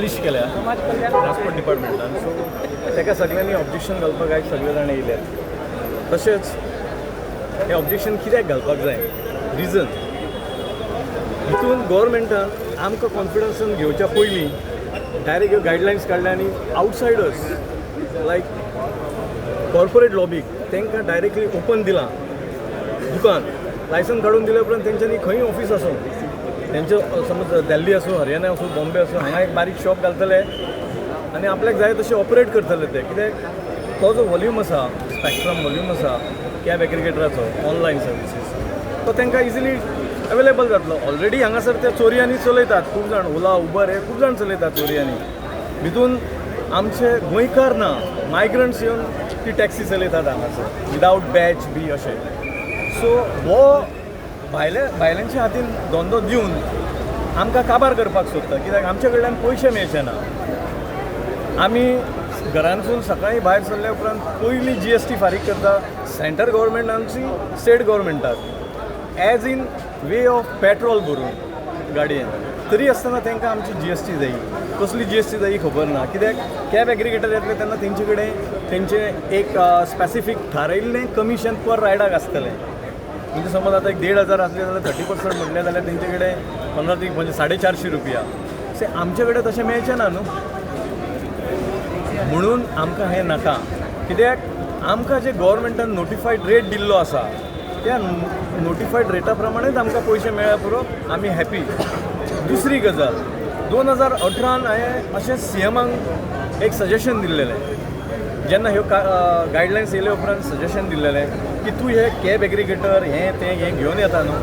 Establish केल्या transport डिपार्टमेंटान. So ताका सगळ्यांनी ऑब्जेक्शन घालपाक आयज सगळे जाण येयल्यात. तशेंच हें ऑब्जेक्शन कित्याक घालपाक जाय, रिजन हितून गव्हर्मेंटान आमकां कॉन्फिडन्सान घेवच्या पयलीं डायरेक्ट ह्यो गायडलायन्स काडल्या आनी आवटसायडर्स लायक कॉर्पोरेट लॉबीक तांकां डायरेक्टली ओपन दिलां दुकान. लायसन काडून दिल्या उपरांत तेंच्यांनी खंय ऑफीस आसूं, तेंचे समज दिल्ली आसूं, हरियाणा आसूं, बॉम्बे आसूं, हांगा एक बारीक शॉप घालतले आनी आपल्याक जाय तशें ऑपरेट करतले ते. कित्याक तो जो वॉल्यूम आसा, स्पॅक्ट्रम वॉल्यूम आसा कॅब एग्रिगेटराचो ऑनलायन सर्विसीस, तो तांकां इजिली अवेलेबल जातलो. ऑलरेडी हांगासर ते चोरयांनी चलयतात खूब जाण. ओला, उबर हे खूब जाण चलयतात चोरयांनी. भितून आमचे गोंयकार ना, मायग्रंट्स येवन ती टॅक्सी चलयतात हांगासर विदावट बॅच बी अशें. सो हो भायल्यांच्या हातीन धंदो दिवन आमकां काबार करपाक सोदता. कित्याक आमचे कडल्यान पयशे मेळचे ना. आमी घरांतसून सकाळीं भायर सरल्या उपरांत पयलीं GST फारीक करता सेंट्रल गव्हर्मेंटाची स्टेट गव्हर्मेंटाक as in way of petrol भरून गाडयेन. तरी आसतना तांकां आमची GST जायी. कसली GST जायी खबर ना. कित्याक कॅब एग्रिगेटर येतले तेन्ना तेंचे कडेन तेंचें एक स्पेसिफीक थारायिल्लें कमिशन पर रायडाक आसतलें. म्हणजे समज आतां एक 1,500 आसले जाल्यार 30% म्हटलें जाल्यार तेंचे कडेन 15 म्हणजे 450 रुपया. से आमचे कडेन तशें मेळचें ना न्हू. म्हणून आमकां हें नाका. कित्याक आमकां जे गव्हर्मेंटान नोटिफायड रेट दिल्लो आसा त्या नोटिफायड रेटा प्रमाणेच आमकां पयशे मेळ्ळ्या पुरो आमी हॅपी. दुसरी गजाल 2018 हांवें अशें CMाक एक सजेशन दिल्लेलें. जेन्ना ह्यो गायडलायन्स येयले उपरांत सजेशन दिल्लेलें की तूं हे कॅब एग्रिगेटर हें घेवन येता न्हू,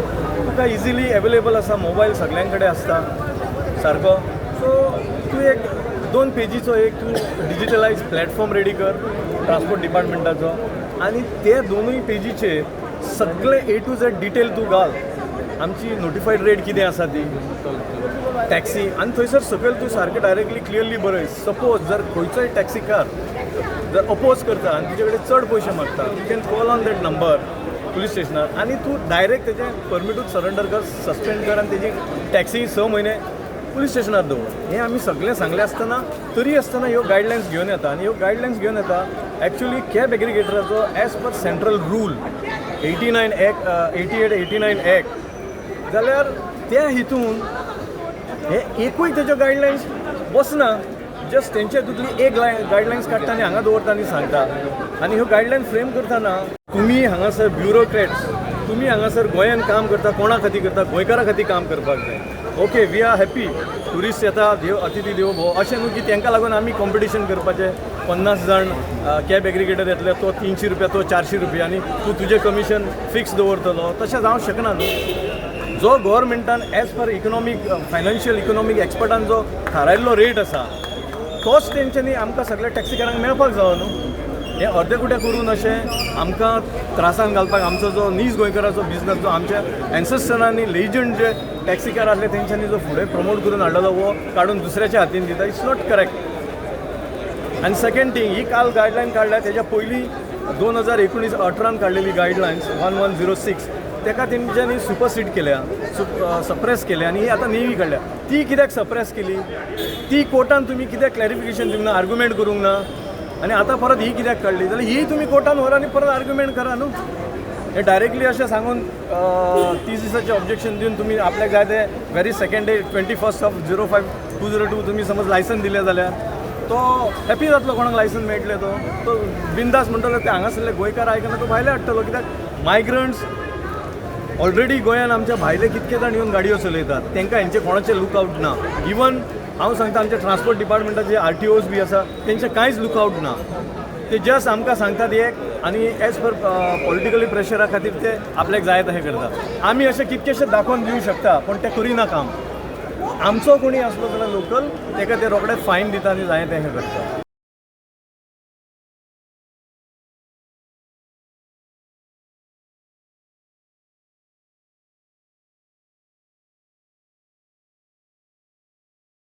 तुका इजिली अवेलेबल आसा, मोबायल सगळ्यां कडेन आसता सारको. सो तूं एक 2 पेजीचो एक तूं डिजिटलायज प्लॅटफॉर्म रेडी कर ट्रान्सपोर्ट डिपार्टमेंटाचो आनी ते 2 पेजीचेर सगळे A to Z डिटेल तूं घाल. आमची नोटिफायड रेट कितें आसा ती टॅक्सी आनी थंयसर सकयल तूं सारकें डायरेक्टली क्लियरली बरय. सपोज जर खंयचोय टॅक्सीकार जर अपोज करता आनी तुजे कडेन चड पयशे मागता, you can call on that number police स्टेशनार आनी तूं डायरेक्ट तेजें परमिटूच सरेंडर कर, सस्पेंड कर आनी तेजी टॅक्सी 6 म्हयने पुलीस स्टेशनार दवर. हें आमी सगळें सांगलें आसतना तरी आसतना ह्यो गायडलायन्स घेवन येता. आनी ह्यो गायडलायन्स घेवन येता एक्चुअली कॅब एग्रिगेटराचो as per central rule 88-89 act जाल्यार त्या हितून हे एकूय तेज्यो गायडलायन्स बसना. जस्ट तेंचे हितूंतली एक गायडलायन्स काडटा आनी हांगा दवरता आनी सांगता. आनी ह्यो गायडलायन्स फ्रेम करतना तुमी हांगासर ब्युरोक्रेट्स, तुमी हांगासर गोंयान काम करता, कोणा खातीर करता, गोंयकारा खातीर काम करपाक जाय. Okay, we are happy, tourist येता, देव अतिथी देव भोव, अशें न्हू की तांकां लागून आमी कॉम्पिटिशन करपाचें. 50 जाण कॅब एग्रिगेटर येतले, तो 300 रुपया, तो 400 रुपया आनी तूं तुजें कमिशन फिक्स दवरतलो. तशें जावंक शकना न्हू. जो गव्हर्मेंटान as per economic financial economic एक्सपर्टान जो थारायल्लो रेट आसा तोच तेंच्यांनी आमकां सगळ्या टॅक्सीकारांक मेळपाक जावो न्हू. हें अर्दे कुटें करून अशें आमकां त्रासान घालपाक आमचो जो नीज गोंयकाराचो बिझनस जो आमच्या एन्सेस्टरांनी लेजंड जे टॅक्सीकार आसले तेंच्यांनी जो फुडें प्रमोट करून हाडलेलो वो काडून दुसऱ्याच्या हातीन दिता, इट्स नॉट करेक्ट. आनी सेकेंड थिंग, ही काल गायडलायन काडल्या तेज्या पयलीं 2019-18 काडलेली गायडलायन्स 1106 ताका तेंच्यांनी सुपरसीड केल्या, सप्रेस केल्या आनी ही आतां नेवी काडल्या. ती कित्याक सप्रेस केली? ती कोर्टान तुमी कित्याक क्लॅरिफिकेशन दिवंक ना, आर्ग्युमेंट करूंक ना आनी आतां परत ही कित्याक काडली? जाल्यार ही तुमी कोर्टान व्हरा आनी परत आर्ग्युमेंट करा न्हू. हे डायरेक्टली अशें सांगून 30 दिसाचें ऑब्जेक्शन दिवन तुमी आपल्याक जाय ते व्हेरी सेकेंड डे 21/05/2002 तुमी समज लायसन दिलें जाल्यार तो हॅपी जातलो. कोणाक लायसन मेळटलें तो बिंदास म्हणटलो ते हांगासरले गोंयकार आयकना तो भायले हाडटलो. कित्याक मायग्रंट्स ऑलरेडी गोंयान आमच्या भायले कितके जाण येवन गाडयो चलयतात, तांकां हेंचे कोणाचें लुकआवट ना. इवन हांव सांगता आमच्या ट्रान्सपोर्ट डिपार्टमेंटाचे RTOs बी आसा तेंचे कांयच लुकआवट ना. ते जस्ट आमकां सांगतात एक आनी एज पर पॉलिटिकली प्रेशरा खातीर ते आपल्याक जाय तशें करतात. आमी अशें कितकेशे दाखोवन दिवंक शकता पण ते करिना काम. आमचो कोणी आसलो जाल्यार लोकल ताका ते रोखडेच फायन दिता आनी जाय तशें करता.